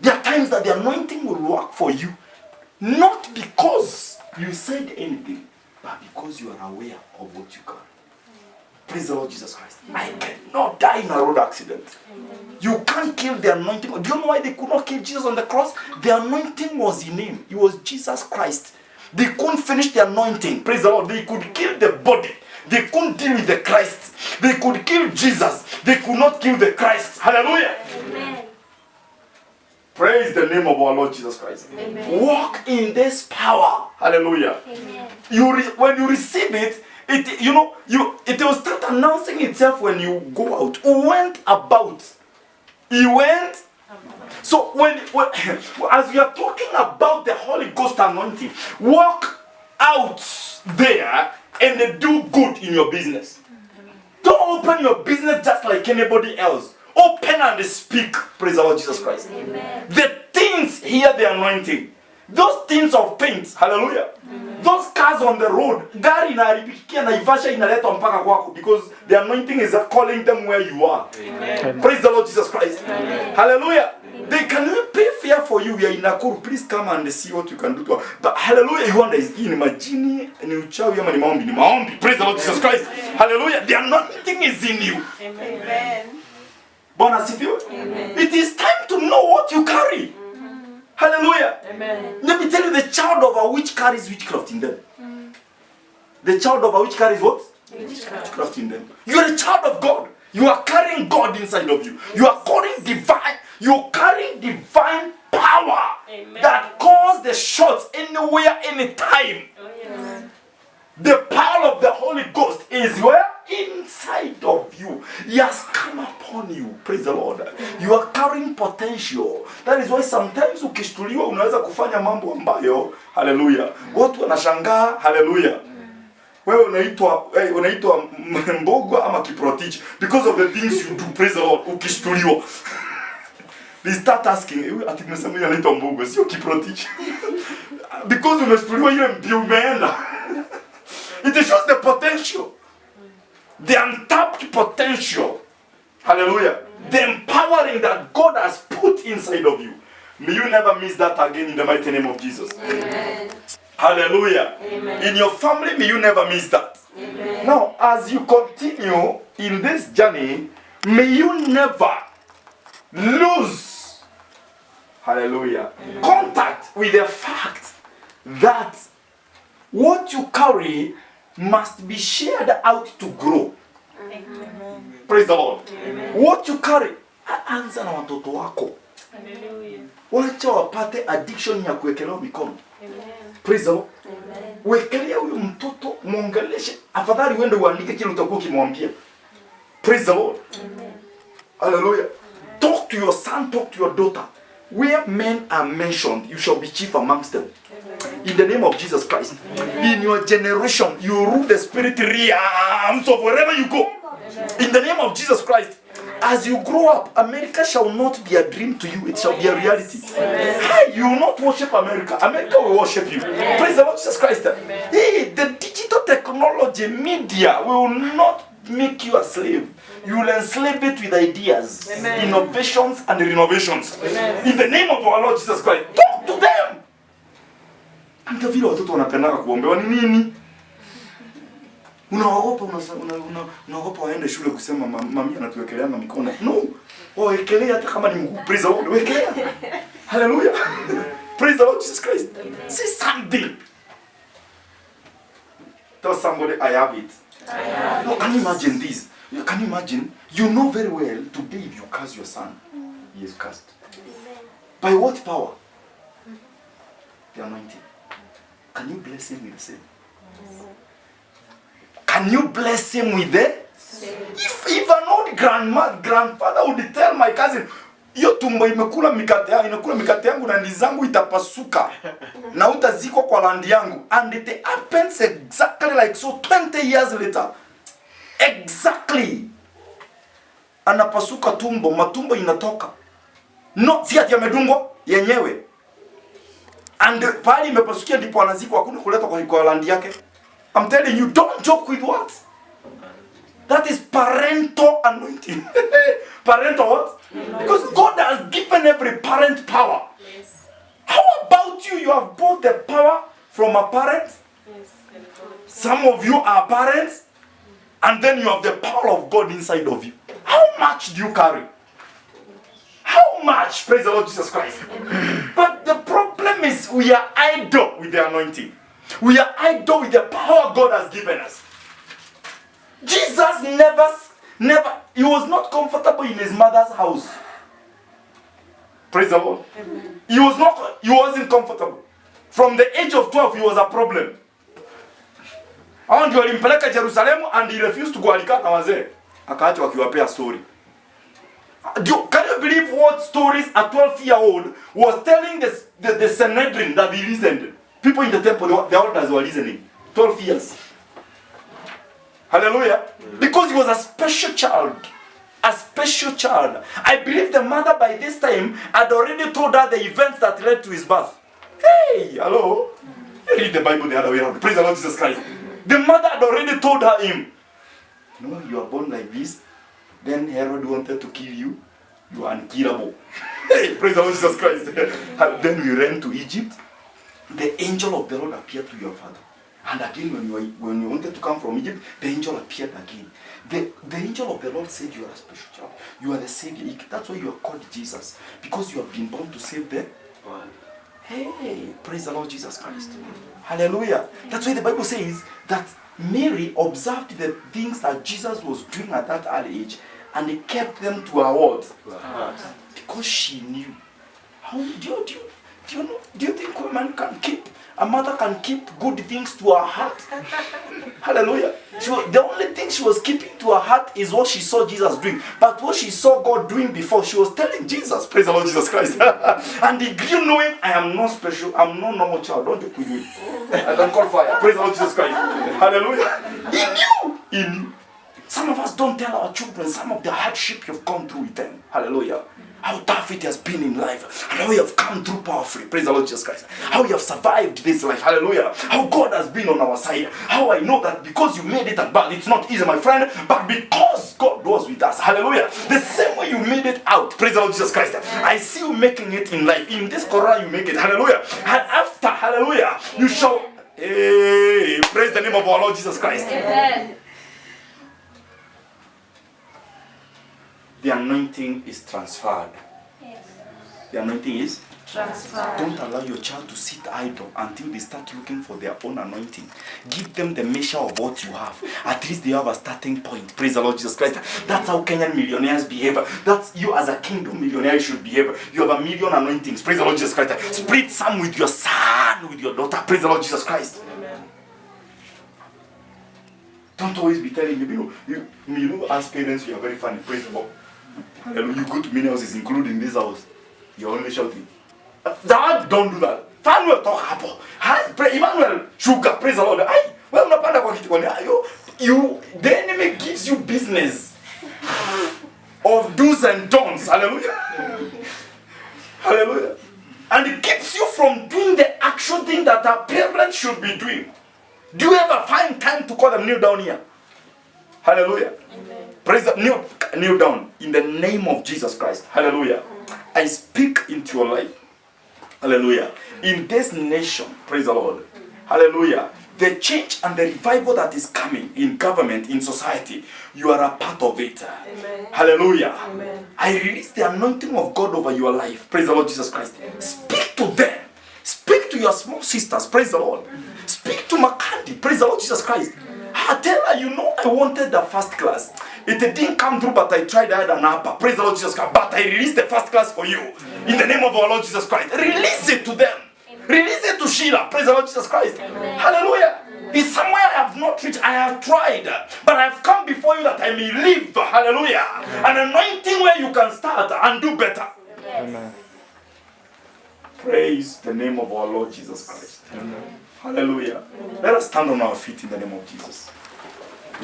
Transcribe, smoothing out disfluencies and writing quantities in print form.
There are times that the anointing will work for you, not because you said anything, but because you are aware of what you carry. Praise the Lord Jesus Christ. I cannot die in a road accident. You can't kill the anointing. Do you know why they could not kill Jesus on the cross? The anointing was in him. It was Jesus Christ. They couldn't finish the anointing. Praise the Lord. They could kill the body. They couldn't deal with the Christ. They could kill Jesus. They could not kill the Christ. Hallelujah. Amen. Praise the name of our Lord Jesus Christ. Amen. Walk in this power. Hallelujah. Amen. When you receive it, it will start announcing itself when you go out. Who went about? He went. So when as we are talking about the Holy Ghost anointing, walk out there and do good in your business. Don't open your business just like anybody else. Open and speak. Praise the Lord Jesus Christ. Amen. The things here, the anointing. Those things of paint. Hallelujah. Amen. Those cars on the road. Gari inaharibikia na Ivasha inaleta mpaka kwako. Because the anointing is calling them where you are. Amen. Praise the Lord Jesus Christ. Amen. Hallelujah. Amen. They can even pay fare for you. We are in Nakuru. Please come and see what you can do to. But hallelujah, you wonder is in majini ni uchawi ama ni maombi? Ni maombi. Praise the Lord Jesus Christ. Hallelujah. The anointing is in you. Amen. Bwana sifiwe. It is time to know what you carry. Hallelujah. Amen. Let me tell you, the child of a witch carries witchcraft in them. The child of a witch carries what? Witchcraft in them. You are a child of God. You are carrying God inside of you. You are carrying divine. You are carrying divine power. Amen. That calls the shots anywhere, anytime. Oh, yes. The power of the Holy Ghost is where? Inside of you. He has come upon you. Praise the Lord. You are carrying potential. That is why sometimes ukishtuliwa unaweza kufanya mambo ambayo, hallelujah, watu wanashangaa, hallelujah. Wewe unaitwa mbogo ama kiprotich because of the things you do. Praise the Lord. Ukishtuliwa. They start asking, ati mmesema yeye anaitwa mbogo, sio kiprotich. Because umeshtuliwa ile mbio umeenda. It shows the potential. The untapped potential. Hallelujah. The empowering that God has put inside of you. May you never miss that again in the mighty name of Jesus. Amen. Hallelujah. Amen. In your family, may you never miss that. Amen. Now, as you continue in this journey, may you never lose, hallelujah, contact with the fact that what you carry must be shared out to grow. Amen. Praise the Lord. Amen. What you carry, anza na watoto wako. Hallelujah. Wacha wapate addiction ya kuwekelewa mikono. Amen. Praise the Lord. Amen. Wekelea huyo mtoto, muongeleshe. Afadhali uende uandike kile utakuwa ukimwambia. Praise the Lord. Amen. Hallelujah. Talk to your son, talk to your daughter. Where men are mentioned, you shall be chief amongst them. In the name of Jesus Christ. In your generation, you rule the spirit realms of wherever you go. In the name of Jesus Christ. As you grow up, America shall not be a dream to you, it shall be a reality. Hey, you will not worship America. America will worship you. Praise the Lord Jesus Christ. Hey, the digital technology, media will not make you a slave. You will enslave it with ideas, innovations, and renovations. In the name of our Lord Jesus Christ. Talk to them. Hata vile watoto wanapendaka kuombewa ni nini? Unaogopa waende shule kusema mami anatuwekeleanga mikono. No. Wekelea hata kama ni mguu. Praise the Lord. Wekelea. Hallelujah. Praise the Lord Jesus Christ. Say something. Tell somebody I have it. No, can you imagine this? Can you imagine? You know very well today if you curse your son, he is cursed. By what power? The anointing. Can you bless him with the same? Can you bless him with the same? If an old grandfather would tell my cousin, hiyo tumbo imekula mikate yangu na ndizi zangu itapasuka na utazikwa kwa landi yangu, and it happens exactly like so 20 years later. Exactly. Anapasuka tumbo, matumbo inatoka. No, si ati amedungwa yenyewe. And pali imepasukia ndipo anazikwa, hakuna kuleta kwa landi yake. I'm telling you, don't joke with what? That is parental anointing. Parental what? Because God has given every parent power. Yes. How about you? You have both the power from a parent. Yes. Some of you are parents. And then you have the power of God inside of you. How much do you carry? How much? Praise the Lord Jesus Christ. But the problem is we are idle with the anointing. We are idle with the power God has given us. Jesus never, he was not comfortable in his mother's house. Praise the Lord. Amen. He wasn't comfortable. From the age of 12, he was a problem. And you alimpeleka Jerusalem and he refused to go alikaa na wazee. Akaacha wakiwapea story. Can you believe what stories a 12-year-old was telling the Sanhedrin that he listened? People in the temple, the elders were listening. 12 years. Hallelujah. Because he was a special child. A special child. I believe the mother by this time had already told her the events that led to his birth. Hey, hello. You read the Bible the other way around. Praise the Lord Jesus Christ. The mother had already told him, no, you are born like this. Then Herod wanted to kill you. You are unkillable. Hey, praise the Lord Jesus Christ. Then we ran to Egypt. The angel of the Lord appeared to your father. And again, when you wanted to come from Egypt, the angel appeared again. The angel of the Lord said, you are a special child. You are the Savior. That's why you are called Jesus. Because you have been born to save the world. Hey, praise the Lord Jesus Christ. Hallelujah. That's why the Bible says that Mary observed the things that Jesus was doing at that early age, and he kept them to her what? Because she knew. How do you think a mother can keep good things to her heart? Hallelujah. The only thing she was keeping to her heart is what she saw Jesus doing. But what she saw God doing before, she was telling Jesus, praise the Lord Jesus Christ. And he grew knowing, I am not special, I'm not normal child, don't joke with me. I can call fire. Praise the Lord Jesus Christ. Hallelujah. He knew. Some of us don't tell our children some of the hardship you've gone through with them. Hallelujah. How tough it has been in life. And how you have come through powerfully. Praise the Lord Jesus Christ. How you have survived this life. Hallelujah. How God has been on our side. How I know that because you made it at birth, it's not easy, my friend, but because God was with us. Hallelujah. The same way you made it out. Praise the Lord Jesus Christ. I see you making it in life. In this Quran you make it. Hallelujah. And after, hallelujah, you shall, hey, praise the name of our Lord Jesus Christ. Amen. The anointing is transferred. Yes. The anointing is Transfer. Don't allow your child to sit idle until they start looking for their own anointing. Give them the measure of what you have. At least they have a starting point. Praise the Lord Jesus Christ. That's how Kenyan millionaires behave. That's you as a kingdom millionaire you should behave. You have 1,000,000 anointings. Praise the Lord Jesus Christ. Split some with your son, with your daughter. Praise the Lord Jesus Christ. Amen. Don't always be telling me, you know, as parents, we are very funny. Praise the Lord. You go to many houses, including this house. You're only shouting. Dad, don't do that. Fanuel talk hapo. Hi, pray Emmanuel sugar. Praise the Lord. Hi, well unapanda kwa kitu you the enemy gives you business of do's and don'ts. Hallelujah. Hallelujah. And it keeps you from doing the actual thing that our parents should be doing. Do you ever find time to call them kneel down here? Hallelujah. Amen. Praise the kneel down in the name of Jesus Christ. Hallelujah. I speak into your life. Hallelujah. In this nation, praise the Lord. Hallelujah. The change and the revival that is coming in government, in society, you are a part of it. Amen. Hallelujah. Amen. I release the anointing of God over your life. Praise the Lord Jesus Christ. Speak to them. Speak to your small sisters. Praise the Lord. Speak to Makandi. Praise the Lord Jesus Christ. I tell her, you know, I wanted the first class. It didn't come through, but I tried. I had an upper. Praise the Lord Jesus Christ. But I released the first class for you. In the name of our Lord Jesus Christ. Release it to them. Release it to Sheila. Praise the Lord Jesus Christ. Hallelujah. It's somewhere I have not reached. I have tried. But I have come before you that I may live. Hallelujah. An anointing where you can start and do better. Yes. Praise the name of our Lord Jesus Christ. Hallelujah. Let us stand on our feet in the name of Jesus.